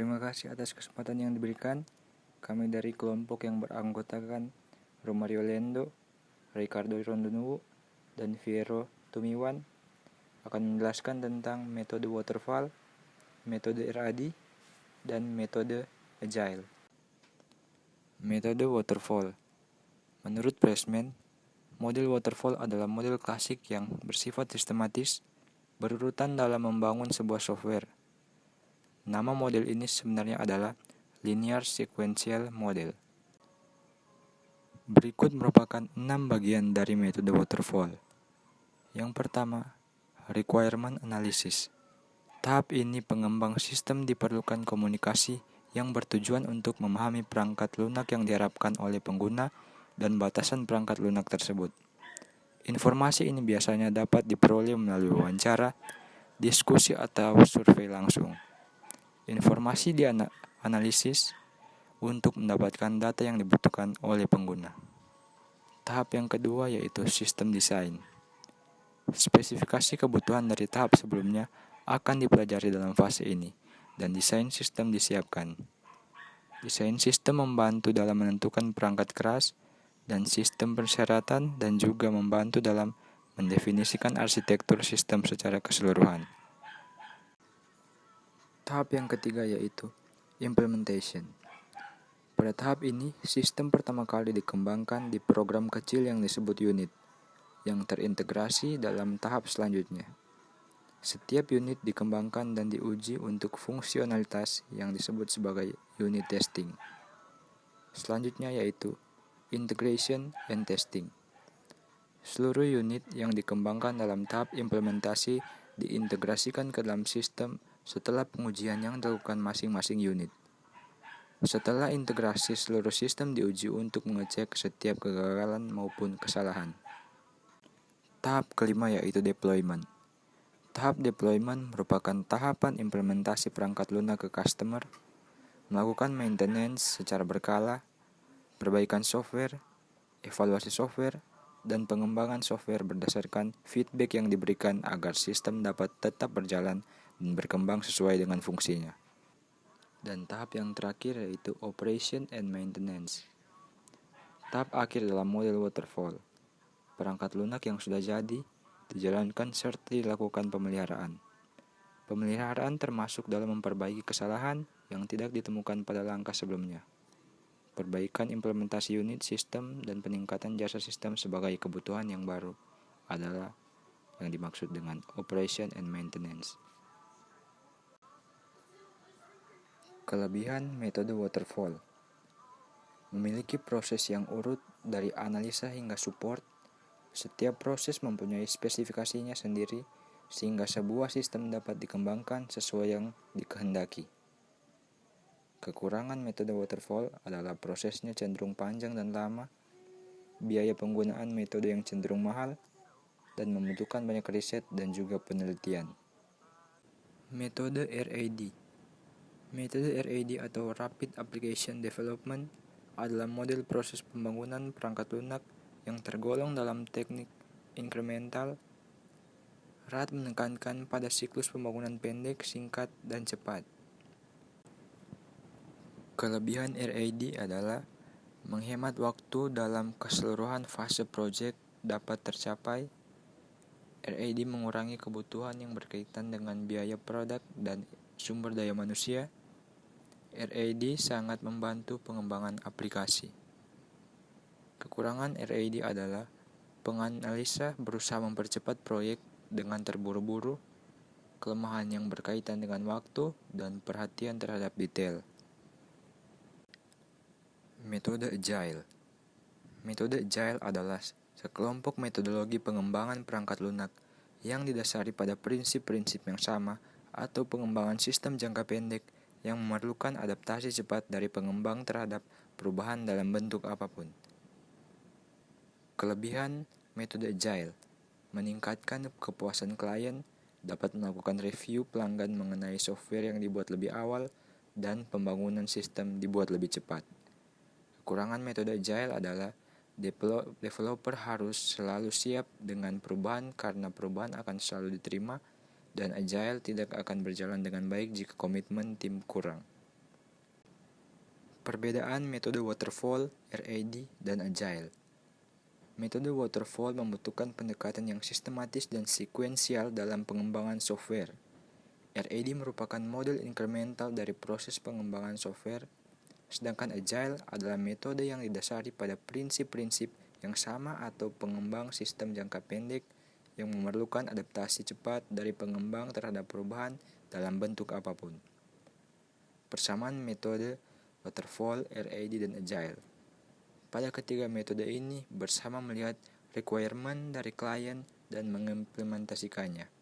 Terima kasih atas kesempatan yang diberikan. Kami dari kelompok yang beranggotakan Romario Lendo, Ricardo Rondonuwu, dan Viero Tumiwan akan menjelaskan tentang metode waterfall, metode RAD, dan metode agile. Metode waterfall. Menurut Pressman, model waterfall adalah model klasik yang bersifat sistematis, berurutan dalam membangun sebuah software. Nama model ini sebenarnya adalah Linear Sequential Model. Berikut merupakan 6 bagian dari metode waterfall. Yang pertama, requirement analysis. Tahap ini pengembang sistem diperlukan komunikasi yang bertujuan untuk memahami perangkat lunak yang diharapkan oleh pengguna dan batasan perangkat lunak tersebut. Informasi ini biasanya dapat diperoleh melalui wawancara, diskusi, atau survei langsung. Informasi dianalisis untuk mendapatkan data yang dibutuhkan oleh pengguna. Tahap yang kedua yaitu sistem desain. Spesifikasi kebutuhan dari tahap sebelumnya akan dipelajari dalam fase ini, dan desain sistem disiapkan. Desain sistem membantu dalam menentukan perangkat keras dan sistem persyaratan, dan juga membantu dalam mendefinisikan arsitektur sistem secara keseluruhan. Tahap yang ketiga yaitu implementation. Pada tahap ini, sistem pertama kali dikembangkan di program kecil yang disebut unit, yang terintegrasi dalam tahap selanjutnya. Setiap unit dikembangkan dan diuji untuk fungsionalitas yang disebut sebagai unit testing. Selanjutnya yaitu integration and testing. Seluruh unit yang dikembangkan dalam tahap implementasi diintegrasikan ke dalam sistem setelah pengujian yang dilakukan masing-masing unit. Setelah integrasi, seluruh sistem diuji untuk mengecek setiap kegagalan maupun kesalahan. Tahap kelima yaitu deployment. Tahap deployment merupakan tahapan implementasi perangkat lunak ke customer, melakukan maintenance secara berkala, perbaikan software, evaluasi software, dan pengembangan software berdasarkan feedback yang diberikan agar sistem dapat tetap berjalan dan berkembang sesuai dengan fungsinya. Dan tahap yang terakhir yaitu operation and maintenance. Tahap akhir dalam model waterfall. Perangkat lunak yang sudah jadi dijalankan serta dilakukan pemeliharaan. Pemeliharaan termasuk dalam memperbaiki kesalahan yang tidak ditemukan pada langkah sebelumnya. Perbaikan implementasi unit sistem dan peningkatan jasa sistem sebagai kebutuhan yang baru adalah yang dimaksud dengan operation and maintenance. Kelebihan metode waterfall. Memiliki proses yang urut dari analisa hingga support. Setiap proses mempunyai spesifikasinya sendiri sehingga sebuah sistem dapat dikembangkan sesuai yang dikehendaki. Kekurangan metode waterfall adalah prosesnya cenderung panjang dan lama, biaya penggunaan metode yang cenderung mahal, dan membutuhkan banyak riset dan juga penelitian. Metode RAD. Metode RAD atau Rapid Application Development adalah model proses pembangunan perangkat lunak yang tergolong dalam teknik incremental. RAD menekankan pada siklus pembangunan pendek, singkat, dan cepat. Kelebihan RAD adalah menghemat waktu dalam keseluruhan fase proyek dapat tercapai. RAD mengurangi kebutuhan yang berkaitan dengan biaya produk dan sumber daya manusia. RAD sangat membantu pengembangan aplikasi. Kekurangan RAD adalah penganalisa berusaha mempercepat proyek dengan terburu-buru, kelemahan yang berkaitan dengan waktu, dan perhatian terhadap detail. Metode Agile. Metode Agile adalah sekelompok metodologi pengembangan perangkat lunak yang didasari pada prinsip-prinsip yang sama atau pengembangan sistem jangka pendek yang memerlukan adaptasi cepat dari pengembang terhadap perubahan dalam bentuk apapun. Kelebihan metode Agile meningkatkan kepuasan klien, dapat melakukan review pelanggan mengenai software yang dibuat lebih awal, dan pembangunan sistem dibuat lebih cepat. Kekurangan metode Agile adalah developer harus selalu siap dengan perubahan karena perubahan akan selalu diterima, dan Agile tidak akan berjalan dengan baik jika komitmen tim kurang. Perbedaan metode waterfall, RAD, dan agile. Metode waterfall membutuhkan pendekatan yang sistematis dan sekuensial dalam pengembangan software. RAD merupakan model incremental dari proses pengembangan software, sedangkan agile adalah metode yang didasari pada prinsip-prinsip yang sama atau pengembang sistem jangka pendek yang memerlukan adaptasi cepat dari pengembang terhadap perubahan dalam bentuk apapun. Persamaan metode waterfall, RAD, dan agile. Pada ketiga metode ini bersama melihat requirement dari klien dan mengimplementasikannya.